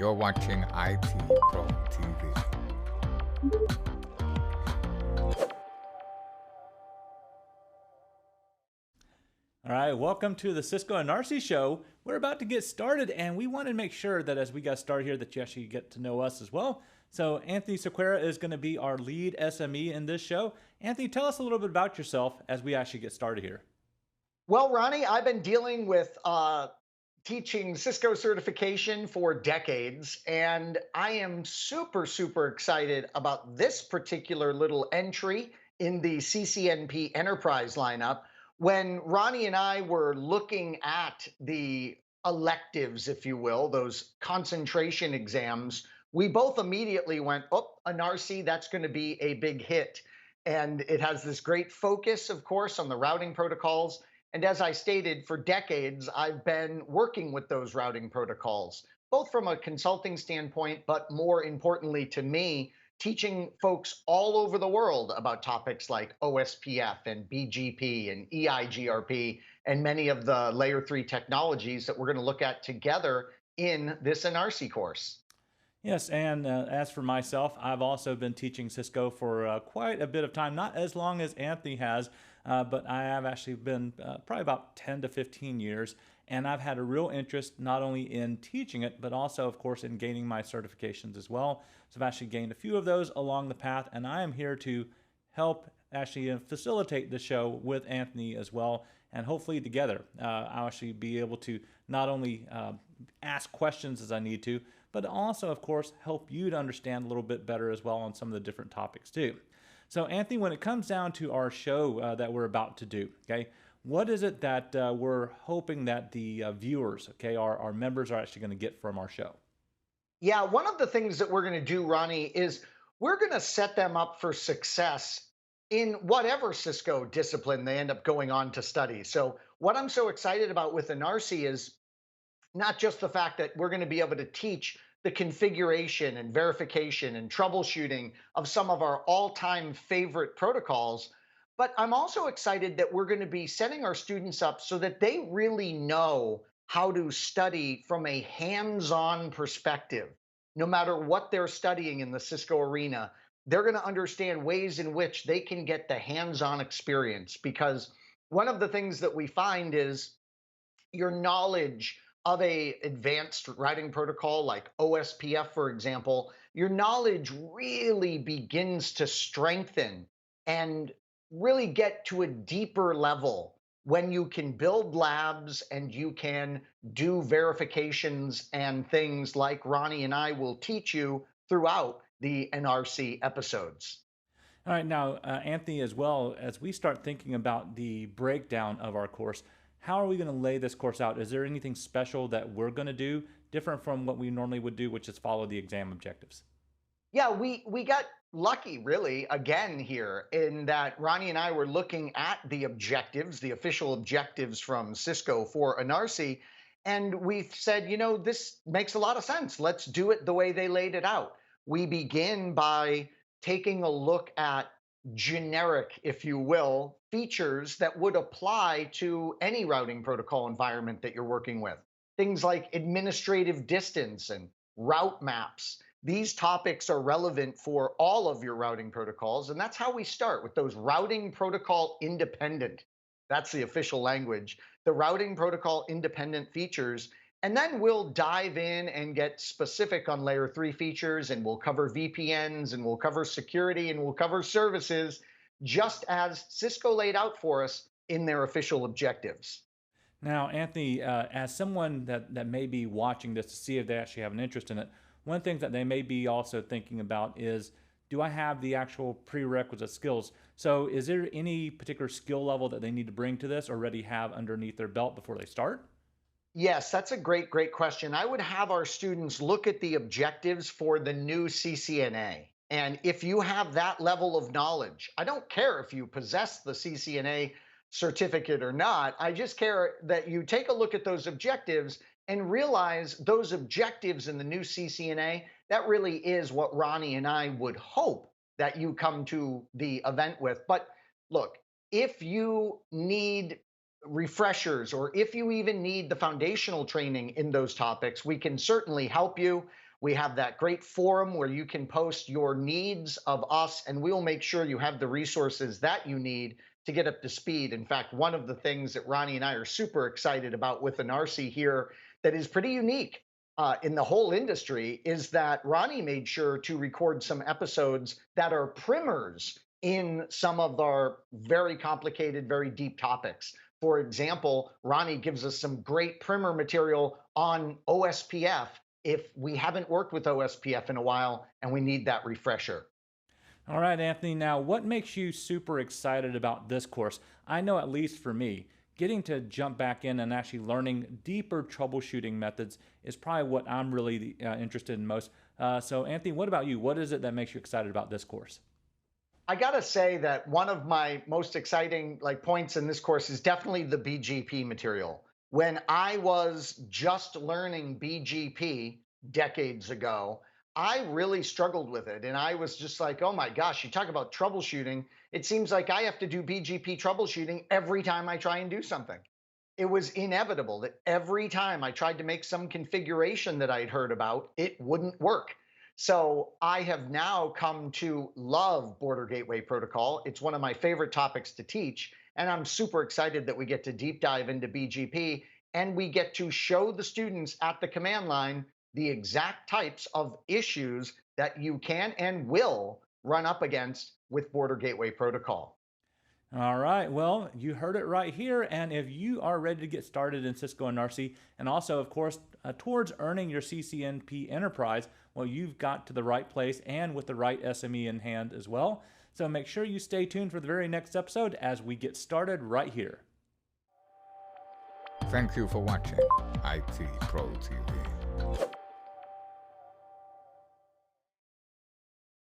You're watching IT Pro TV. All right, welcome to the Cisco ENARSI show. We're about to get started, and we want to make sure that as we got started here that you actually get to know us as well. So Anthony Sequeira is going to be our lead SME in this show. Anthony, tell us a little bit about yourself as we actually get started here. Well, Ronnie, I've been dealing with teaching Cisco certification for decades, and I am super excited about this particular little entry in the CCNP enterprise lineup. When Ronnie and I were looking at the electives, if you will, those concentration exams, we both immediately went, oh, ENARSI, that's going to be a big hit. And it has this great focus, of course, on the routing protocols. And as I stated, for decades, I've been working with those routing protocols, both from a consulting standpoint, but more importantly to me, teaching folks all over the world about topics like OSPF and BGP and EIGRP and many of the layer 3 technologies that we're going to look at together in this ENARSI course. Yes, and as for myself, I've also been teaching Cisco for quite a bit of time, not as long as Anthony has, but I have actually been probably about 10 to 15 years, and I've had a real interest not only in teaching it, but also, of course, in gaining my certifications as well. So I've actually gained a few of those along the path, and I am here to help actually facilitate the show with Anthony as well, and hopefully together I'll actually be able to not only ask questions as I need to, but also, of course, help you to understand a little bit better as well on some of the different topics too. So Anthony, when it comes down to our show that we're about to do, okay, what is it that we're hoping that the viewers, okay, our members are actually going to get from our show? Yeah, one of the things that we're going to do, Ronnie, is we're going to set them up for success in whatever Cisco discipline they end up going on to study. So what I'm so excited about with ENARSI is not just the fact that we're going to be able to teach the configuration and verification and troubleshooting of some of our all-time favorite protocols, but I'm also excited that we're going to be setting our students up so that they really know how to study from a hands-on perspective. No matter what they're studying in the Cisco arena, they're going to understand ways in which they can get the hands-on experience, because one of the things that we find is your knowledge of a advanced routing protocol like OSPF, for example, your knowledge really begins to strengthen and really get to a deeper level when you can build labs and you can do verifications and things like Ronnie and I will teach you throughout the ENARSI episodes. All right, now, Anthony, as well, as we start thinking about the breakdown of our course, how are we going to lay this course out? Is there anything special that we're going to do different from what we normally would do, which is follow the exam objectives? Yeah, we got lucky really again here in that Ronnie and I were looking at the objectives, the official objectives from Cisco for ENARSI, and we said, you know, this makes a lot of sense. Let's do it the way they laid it out. We begin by taking a look at generic, if you will, features that would apply to any routing protocol environment that you're working with. Things like administrative distance and route maps. These topics are relevant for all of your routing protocols, and that's how we start with those routing protocol independent. That's the official language. The routing protocol independent features. And then we'll dive in and get specific on layer 3 features, and we'll cover VPNs, and we'll cover security, and we'll cover services, just as Cisco laid out for us in their official objectives. Now, Anthony, as someone that may be watching this to see if they actually have an interest in it, one thing that they may be also thinking about is, do I have the actual prerequisite skills? So is there any particular skill level that they need to bring to this or already have underneath their belt before they start? Yes, that's a great question. I would have our students look at the objectives for the new CCNA. And if you have that level of knowledge, I don't care if you possess the CCNA certificate or not. I just care that you take a look at those objectives and realize those objectives in the new CCNA, that really is what Ronnie and I would hope that you come to the event with. But look, if you need refreshers, or if you even need the foundational training in those topics, we can certainly help you. We have that great forum where you can post your needs of us, and we will make sure you have the resources that you need to get up to speed. In fact, one of the things that Ronnie and I are super excited about with ENARSI here that is pretty unique in the whole industry is that Ronnie made sure to record some episodes that are primers in some of our very complicated, very deep topics. For example, Ronnie gives us some great primer material on OSPF if we haven't worked with OSPF in a while and we need that refresher. All right, Anthony, now what makes you super excited about this course? I know, at least for me, getting to jump back in and actually learning deeper troubleshooting methods is probably what I'm really interested in most. So Anthony, what about you? What is it that makes you excited about this course? I gotta say that one of my most exciting points in this course is definitely the BGP material. When I was just learning BGP decades ago, I really struggled with it. And I was just like, oh my gosh, you talk about troubleshooting. It seems like I have to do BGP troubleshooting every time I try and do something. It was inevitable that every time I tried to make some configuration that I'd heard about, it wouldn't work. So I have now come to love Border Gateway Protocol. It's one of my favorite topics to teach. And I'm super excited that we get to deep dive into BGP and we get to show the students at the command line the exact types of issues that you can and will run up against with Border Gateway Protocol. All right, well, you heard it right here. And if you are ready to get started in Cisco ENARSI, and also, of course, towards earning your CCNP Enterprise, well, you've got to the right place and with the right SME in hand as well. So make sure you stay tuned for the very next episode as we get started right here. Thank you for watching IT Pro TV.